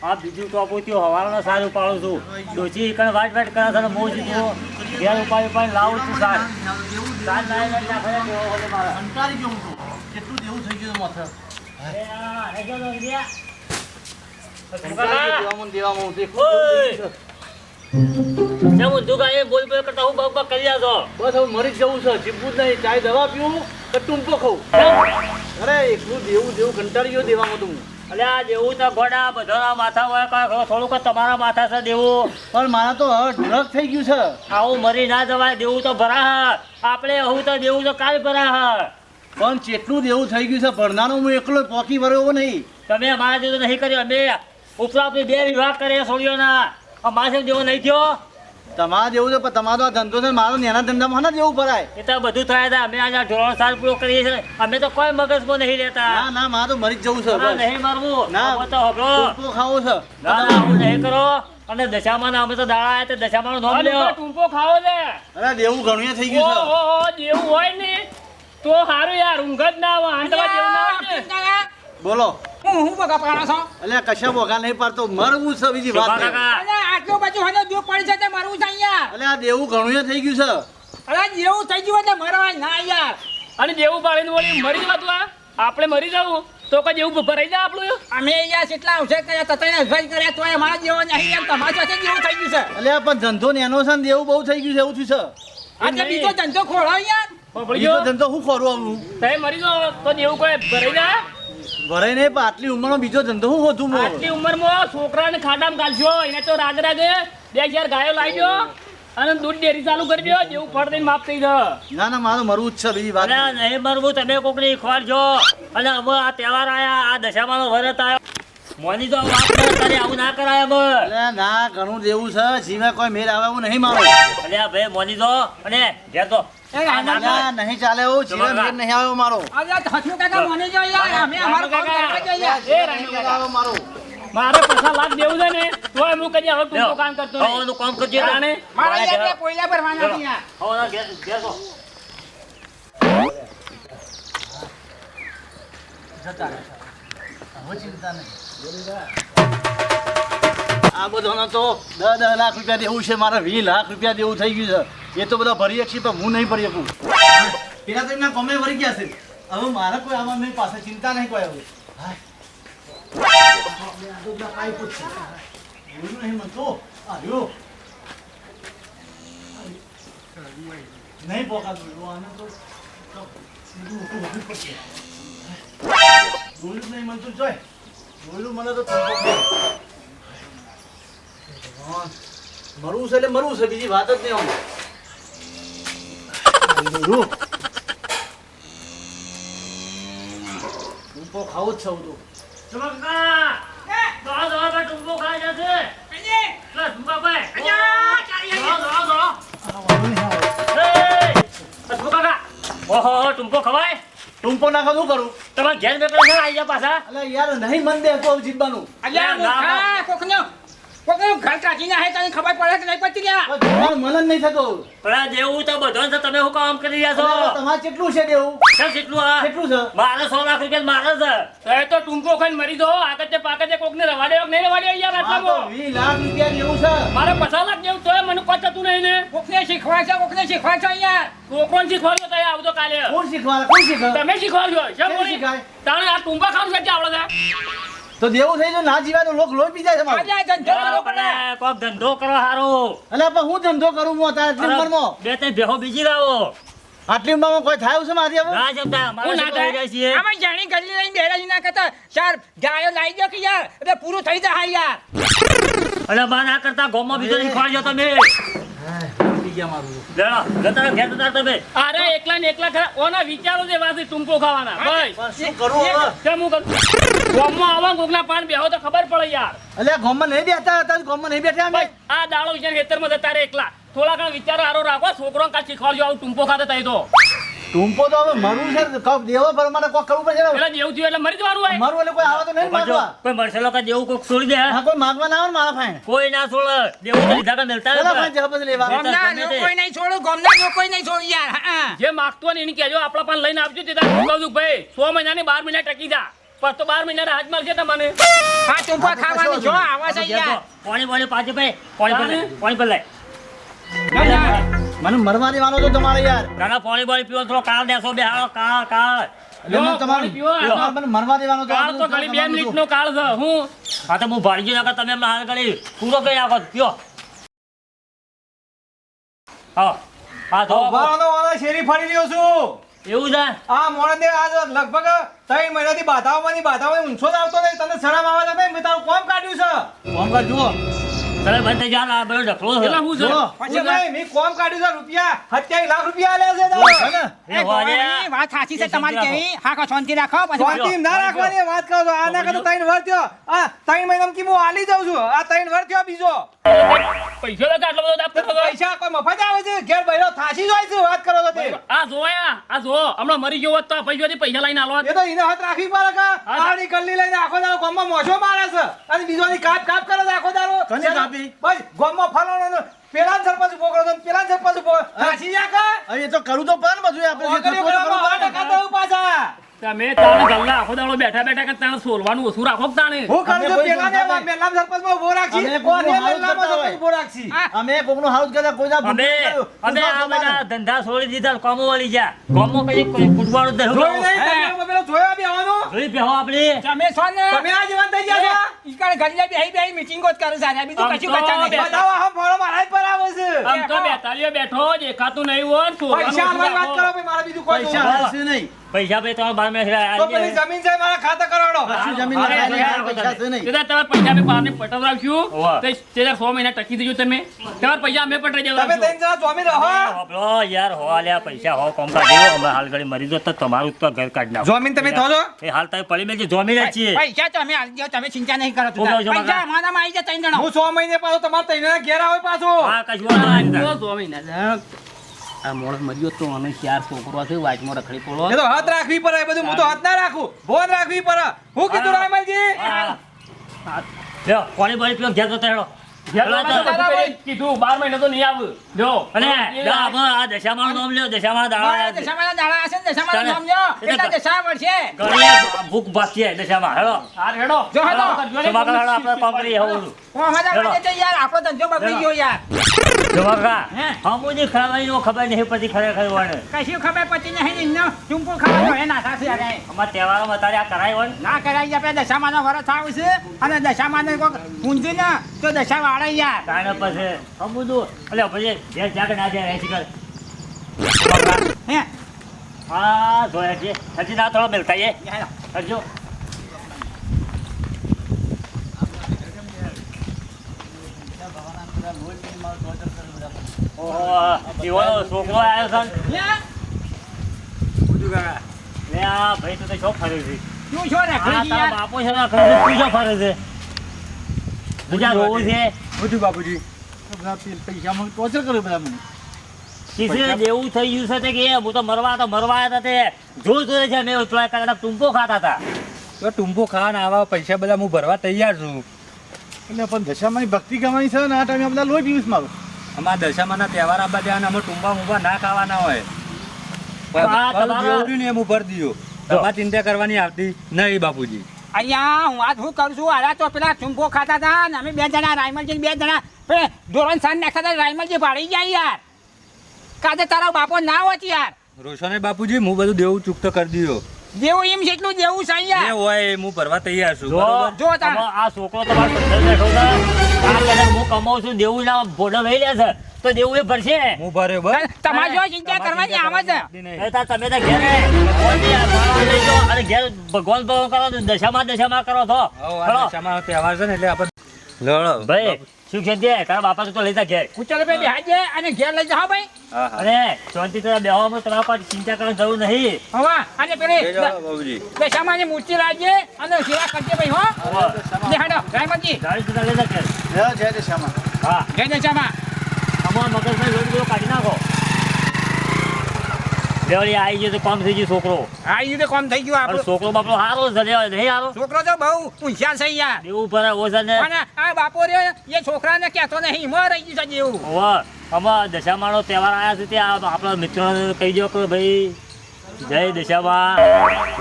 આ બીજું ટોપું થયું હવાના સાર ઉપાડું છું ડોસી કણ વાટ વાટ કરે છે બહુ જીતું ઘેર ઉપાડી લાવું છું સાર સાર લાવી નાખે દેવો હોય મારે કંટાળી ગયો હું તો કેટલું દેવું થઈ ગયું માથે બોલ બોલ કરતા હું બક બક કરી છો બસ હવે મરી જ જવું છે જીવવું જ નહીં ચાય દવા પીવું કે ટૂંપો ખાવું અરે એકલું દેવું કંટાળી ગયો દેવામાં તું અલ્યા દેવું તો ગોડા બધાના માથા હોય કાંઈ થોડુંક તમારા માથા છે દેવું પણ મારા તો હવે ઢળક થઈ ગયું છે આવું મરી ના જવાય દેવું તો ભરા આપણે હું તો દેવું તો કાલ ભરા પણ જેટલું દેવું થઈ ગયું છે ભરનારો હું એકલો પોકી ભર્યો નહીં તમે અમારા જેવું નહીં કર્યું અમે ઉપરા બે વિભાગ કર્યા છોડીઓના અમારે જેવું દેવો નહીં થયો તમારા જેવું છે પણ તમારો આ ધંધો છે મારો નેના ધંધામાં ના જેવું ભરાય એ તો બધું થાય હતા અમે આજે ઢોરણ સાર પૂરો કરીએ છીએ અમે તો કોઈ મગજમાં નહીં લેતા ના મારે તો મરી જ જવું છે ના, નહીં મરવું ના અમે તો હબળો ટૂંપો ખાવો છે ના ના આવું નહીં કરો અને દશામાં અમે તો દાડા આવ્યા તે દશામાં નોમ લ્યો ટૂંપો ખાવો છે અરે દેવું ઘણું થઈ ગયું છે ઓહો જેવું હોય ને તો સારું યાર ઊંઘ જ ના આવે આંટવા જેવું ના હોય ને બોલો હું બગા પાડો છો અલ્યા કશા બોગા નહીં પાડતો મરવું છે બીજી વાત શોભા નહીં. કાકા અરે આટલો બધું હવે દુઃખ પડી છે તે મરવું છે યાર અલ્યા આ દેવું ઘણું થઈ ગયું છે અરે જેવું થઈ ગયું એટલે મરવા ના યાર અને જેવું પાડીને વળી મરી જવાતું આ આપણે મરી જવું તો કઈ જેવું ભરાઈ જાય આપણું અમે યાર કેટલા અવસર કર્યા તતઈને અભ્યાસ કર્યા તોય અમારા જેવો નહીં એમ તમારા સાથે જેવું થઈ ગયું છે અલ્યા પણ ધંધો નેનો છે ને દેવું બહુ થઈ ગયું છે એવું થયું છે આજે બીજો ધંધો ખોળો યાર બીજો ધંધો શું કરું આવું તમે મરી જાઓ તો જેવું કોઈ ભરાઈ જાય ભરાય નહીં પણ આટલી ઉંમરનો બીજો ધંધો શું હોતું મોં? આટલી ઉંમરમાં છોકરાને ખાડામાં ગાલશો એને તો રાગે રાગે 2000 ગાયો લાવી દો અને દૂધ ડેરી ચાલુ કરી દો જેવું ફળ દઈને માફ થઈ જાય ના મારે મરવું જ છે બીજી વાત અલ્યા નહીં મરવું તમે કોકને ખવાડજો અને અમે આ તહેવાર આયા આ દશામાનો વરત આવ્યો મોની તો વાત ન કરે આવું ના કરાય અમે અલ્યા ના ઘણું દેવું છે જીવે કોઈ મેળ આવે એવું નહીં મારો અલ્યા ભાઈ મોની તો અને ઘેર તો અલ્યા નહીં ચાલે એવું જીવે મેળ નહીં આવે એવું મારો અરે હસમુખ કાકા મને જો યાર અમે અમારું કામ કરવા જોઈએ યાર એ રાણી મેળ આવે મારો મારે 50 લાખ દેવું છે ને તો હું કદી હવે ટૂંકો કામ કરતો નહીં હવાનું કામ કરજો જાણે મારા યાર કોઈલા ભરવાના છે યાર હવાના ઘેર તો આ બધાનો તો 10 લાખ રૂપિયા દેવું છે મારે 20 લાખ રૂપિયા દેવું થઈ ગયું છે એ તો બધા ભરી શકશે પણ હું નહીં ભરી શકું પેલા તો એમના કોમે ભરી ગયા છે હવે મારે કોઈ આમાં નહીં પાસે ચિંતા નહીં કોઈ હવે નહીં પોકાતું આને તો સીધું ઊભું ઊભું પડશે બોલું નહીં મનતું જોય બોલું મને તો મરવું છે એટલે મરવું છે બીજી વાત જ નહીં આમાં ટૂંપો ખાવું જ છું તો ચમકા દોડો દોડો પર ટુંબો ખાઈ જશે બસ મુકા ભાઈ દોડો દોડો કાકા ઓહો ટુંબો ખવાય ટૂંપો નાખો શું કરું તમારે ઘેર બેઠા છે આવી જા પાછા અલે યાર નહીં મન દે તો જીતવાનું અલ્યા મૂર્ખા કોકનો ઘર કાઢીને હે તને ખબર પડે કે નહીં પડતી યાર મન જ નહીં થતો પણ દેવું તો બધો છે તમે શું કામ કરી રહ્યા છો તમારે કેટલું છે દેવું સર કેટલું આ કેટલું છે મારે 100 લાખ રૂપિયા મારે છે તો એ તો ટૂંકો ખાઈને મરી જાઓ આગળ પાકતે કોકને રવાડ્યો કે નહીં રવાડ્યો યાર આ તો આટલામાં 20 લાખ રૂપિયા દેવું છે મારે 50 લાખ જેવું તોય મને કોઈ થતું નહીં ને કોકને શીખવાડ છે યાર છોકરોને શીખવાડ્યો તો આવતો કાલે કોણ શીખવાડે તમે શીખવાડજો કેમ શેમ બોલી શીખાય? તાણે આ ટૂંકા ખાવાનું છે આવડે છે તો દેવું થઈ જાય ના જીવાય તો લોક લોહી પી જાય છે મારું અલ્યા ધંધો કરવો પડે કોક ધંધો કરો હારો અલે પણ હું ધંધો કરું હું અત્યારે આટલી ઉંમરમાં બે ત્રણ ભેહો બીજી લાવો આટલી ઉંમરમાં કોઈ થાય છે મારી હવે ના જમતા મારે હું શું ના કરી રહ્યા છીએ આમાં જાણી ગલ્લી લઈને બેરા ના કરતા ચાર ગાયો લાવી દો કે યાર એટલે પૂરું થઈ જાય યાર અલે બા ના કરતા ગોમાં બીજો શીખવાડજો તમે પી ગયા મારું લેડો જતા ઘેર જતા તમે અરે એકલા ને એકલા ખરા ઓના વિચારો છે વાસી ટૂંકો ખાવાના ભાઈ પણ શું કરું હવે કેમ હું કરું ગામમાં આવા કોકના પાન બેહો તો ખબર પડે યાર અલે ગોમમાં નહીં બેઠા હતા ગોમમાં નહીં બેઠા અમે ભાઈ આ દાડો વિચાર ખેતરમાં જતા રે એકલા થોડા ઘણા વિચારો હારો રાખો છોકરો કાલ શીખવાડજો આવું ટૂંકો ખાતે થાય તો ટૂંપો તો હવે મરવું છે કપ દેવો પર મારે કોઈ કરવું પડશે પેલા જેવું થયું એટલે મરી જવાનું હોય મરવું એટલે કોઈ આવે તો નહીં પાછો માગવા કોઈ મરસેલો કે દેવું કોક છોડી દે હા કોઈ માગવા ના આવે ને મારા ફાઈન કોઈ ના છોડ દેવું તો લીધા કા મિલતા પેલા નથી. ફાઈન જવાબ જ લેવા ગોમના લોકોય નહીં છોડું ગોમના લોકોય નહીં છોડું યાર હા જે માગતો હોય ને એને કહેજો આપણા પાન લઈને આપજો તે તારે કહું છું ભાઈ 6 મહિનાની 12 મહિના ટકી જા તો 12 મહિના રાહત મળશે તમને. આ ટૂંપા ખાવાની જો આવા છે યાર. પાણી પાણી પાછી ભાઈ પાણી પર લાય ના, ના. મને મરવા દેવાનો તો તમારે યાર નાના પાણી પીવો થોડો કાળ દેશો બે હાલો કાળ જો, મને તમારે પાણી પીવો, આ તો મને મરવા દેવાનો તો કાળ તો ખાલી 2 મિનિટનો કાળ છે. હું હા તો હું ભાડી ગયો તમે એમને હાલ કરી પૂરો કરી નાખો પીઓ હા તો શેરી ફરી રહ્યો છું એવું છે આ મોણને આજ લગભગ 3 મહિનાથી બાધાઓમાં ઊંચો જ આવતો નહીં તને શરમ આવે છે મેં તારું કોમ કાઢ્યું છે કોમ કર જુઓ તમે બંધ થઈ જાઓ આ બધો ઢફલો છે એટલે હું છે જુઓ. પછી ભાઈ મેં કોમ કાઢ્યું છે રૂપિયા 27 લાખ રૂપિયા આલ્યા છે તારે. હે ને? એ ગોવાળીની વાત સાચી છે તમારી કેવી. હા, કો શાંતિ રાખો પછી શાંતિ ના રાખવાની વાત કરો છો આ ના કરતો 3 વર્ષ થયો આ 3 મહિનામાં કી હું આલી જાઉં છું આ 3 વર્ષ થયો બીજો પૈસા તો આટલો બધો આપતો હતો. પૈસા કોઈ મફત આવે છે ઘેર બૈરો થાસી જાય છે વાત કરો છો તે આ જોયા આ જો હમણાં મરી ગયો હોત તો પૈસા લઈને આલો હોત. એ તો એને હાથ રાખવી પડે કે આડી ગલ્લી લઈને આખો દાડો ગામમાં મોઢો મારે છે અને બીજોની કાપ કરે છે આખો દાડો કોને કાપી? બસ ગામમાં ફલાણો પેલા સરપંચ ઉભો કરો તો પેલા સરપંચ ઉભો થાસી જા કે હવે એ તો કરું તો પણ બધું આપણે જે ઓગળી થતું હોય ઓગળી તો કરવું પડે. 100% દેવું પાછા તમે તાણે ગલ્લા આખો દાડો બેઠા કે તાણે સોલવાનું ઓછું રાખો કે તાણે. હું કરું અમે છું કોઈ પેલા ને સંસ્થા નહીં. મેલામ સરપંચમાં ઉભો રાખી અમે કોને કોઈનું હાઉસ મેલામાં કરતા સરપંચ ઉભો રાખી અમે કોકનું હાઉસ કરતા કોઈના અમે અમે આ બધા ધંધા છોડી દીધા કોમો વાળી જા કોમો કઈ કુટવાનું જ જોઈ નહીં નહીં તમે પેલો જોયો બી આવવાનો જોઈ બેહો આપણી તમે છો ને તમે આ જીવન થઈ ગયા છો ઈ કારણે ગલ્લે બેહી મીટિંગો જ કરે છે બીજું આમ કશું તો કરતા નહીં. બધાઓ આમ ફોડો મારા જ પર આવે છે આમ તો બેતાલીઓ બેઠો દેખાતું નહીં હોય ને પૈસા સોલવાનું આલવાની ઓછું વાત કરો રાખો. ભાઈ મારા બીજું કોઈ પૈસા જોવું હાલશે નહીં પૈસા ભાઈ તમારા બાર મહિના તો પેલી જમીન છે મારા ખાતા કરાવડો કશું જમીન અરે, લખાય નહીં, અરે, પૈસા છે નહીં. તે તમારા પૈસા અમે બહારને પટાવ રાખ્યું હોવે. તે 100 મહિના ટકી દેજો તમે તમારા પૈસા અમે પટાઈ દેવા તમે ત્રણ જણા જોમી રહો આપણો યાર હો આલ્યા પૈસા હો કોમ કાઢ્યો અમે હાલ ઘડી મરી જો તો તમારું તો ઘર કાઢ નાખો જોમીન તમે થોજો એ હાલ તમે પડી મેં જોમી જ છીએ પૈસા તો અમે આલી દો તમે ચિંતા નહીં કરો ઉભો છો, પૈસા મગા. અમારામાં આવી જાય 3 જણા હું 100 મહિને પાછો તમારા તઈને ઘેર આવે પાછો હા કશું વાંધો નહીં. જો મહિના આ મોણસ મર્યો તો અને 4 છોકરો છે વાજમાં રખડી પડો એ તો હાથ રાખવી પડે એ બધું હું તો હાથ ના રાખું ભોન રાખવી પડે હું કીધું રાયમલજી હા. લ્યો કોની બોલી પીઓ ઘેર જતા હેડો કીધું 12 મહિના તો નહીં આવું જો અને આ દશામાં નામ લ્યો દશામાં દાડા દશામાના દાડા હશે ને દશામાનું નામ લ્યો. કેટલા દશા વર્ષે ઘણી ભૂખ બાકી છે દશામાં હેડો હાર હેડો જો હેડો. તમારા હેડો આપણે કોમ કરીએ હવે અમારા માટે તો યાર આપણો ધંધો બગડી ગયો યાર જવાગા હે? હમુજી ખાવાની નો ખબર નહીં પછી ખરેખર વણ કશું ખબર પડતી નહીં એમનો ચૂંપુ ખાવાનો હે ના થશે અરે અમાર તહેવારોમાં તારે આ કરાય વણ ના કરાય આપણે દશામાનો વરસ આવું છે અને દશામાને કોક પૂંજે ને તો દશા વાળે યાર તાણે પછી હમુદું એટલે પછી જે જાગે ના જાય એસી કર હે હા જોયા છે હજી ના થોડો મિલતા એ હેડો. કરજો ઓહો જીવાનો છોકરો આવ્યો છે ને. લે, લે આ ભાઈ તો શોખ ફરે છે તું છો ને આ ખરીદી તારા યાર બાપુ છે ને ખરેખર તું શોખ ફરે છે બીજા રોવું છે બધું બાપુજી પૈસામાં ટોર્ચર કર્યું બધા મને કિસે જેવું થઈ ગયું છે તે કે હું તો મરવા આવ્યા હતા તે જોર જોરે છે મેં પેલા કાકા ટૂંપો ખાતા હતા તો ટુંબો ખાવાના આવા પૈસા બધા હું ભરવા તૈયાર છું એટલે પણ દશામાની ભક્તિ કરવાની છે ને આ ટાઈમે બધા લોહી પીવીશ મારું અમારા દશામાના તહેવાર આબા દેવાના અમે ટુંબા મુંબા ના ખાવાના હોય આ તમારો- જેવડ્યું ને એમ ભર દીધો તમારે ચિંતા કરવાની આવતી નહીં બાપુજી અહીંયા હું વાત શું કરું છું આલા તો પેલા ચૂંપો ખાતા હતા ને અમે 2 જણા રાયમલજી 2 જણા પેલા ધોરણ સાંજ નાખતા હતા રાયમલજી ભાડી જાય યાર કાજે તારા બાપો ના હોત યાર રોશને બાપુજી હું બધું દેવું ચૂકતો કરી દીધો જેવું એમ છે એટલું જેવું છે જે યાર હોય એ હું ભરવા તૈયાર છું જો બરોબર? જો તાર. આ છોકરો તમારો પથ્થર બેઠો છે આ કદાચ હું કમાઉં છું દેવું ના ભોડો લઈ લે છે તો દેવું એ ભરશે હું ભરે બસ તમારે જો ચિંતા કરવાની આવે છે એ તાર તમે તો ઘેર ભગવાનની આ માળા લઈ જાઓ અને ઘેર ભગવાન ભગવાન કરો તો દશામાં કરો છો ચલો. તહેવાર છે ને એટલે આપણે લડો ભાઈ શું છે તે તારા બાપા તો લઈ જા ઘેર કુચલ બે હાજે અને ઘેર લઈ જાઓ ભાઈ હા હા અને શાંતિ તરફ બેહવામાં તમારા પાસે ચિંતા કરવાની જરૂર નહીં હવા અને પેલી જય જય બાબુજી દશામાની મૂર્તિ લાવજે અને સેવા કરજે ભાઈ હો લે હાડો રાયમલજી ગાડી તું લઈ જા ઘેર જય દશામાં હા જય દશામાં અમારા મગજમાં લોહી બધું કાઢી નાખો લેવડી આવી ગયો તો કામ થઈ ગયું છોકરો આ ઈ તો કામ થઈ ગયું અને આપણું છોકરો બાપડો સારો છે લેવા નહીં સારો છોકરો તો બહુ હોશિયાર છે યાર દેવું ભરે ઓછા ને અને આ બાપો રે એ છોકરાને કહેતો નહીં મર રહી ગયું છે જેવું હવે આમાં દશામાનો તહેવાર આવ્યા છે તે આપણા મિત્રોને કહી દો કે ભાઈ જય દશામાં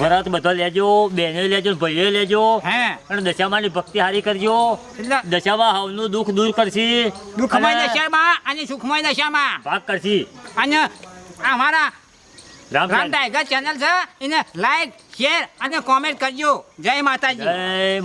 વરાત બધો લેજો, બેનો લેજો, ભાઈઓ લેજો. હે અને દશામાની ભક્તિ હારી કરજો. એટલે દશામાં હવનું દુઃખ દૂર કરશી. દુઃખમય અને દશામાં અને સુખમય દશામાં ભાગ કરશી. અને અમારા રામ રામ ટાઈગર ચેનલ છે એને લાઈક શેર અને કોમેન્ટ કરજો. જય માતાજી. જય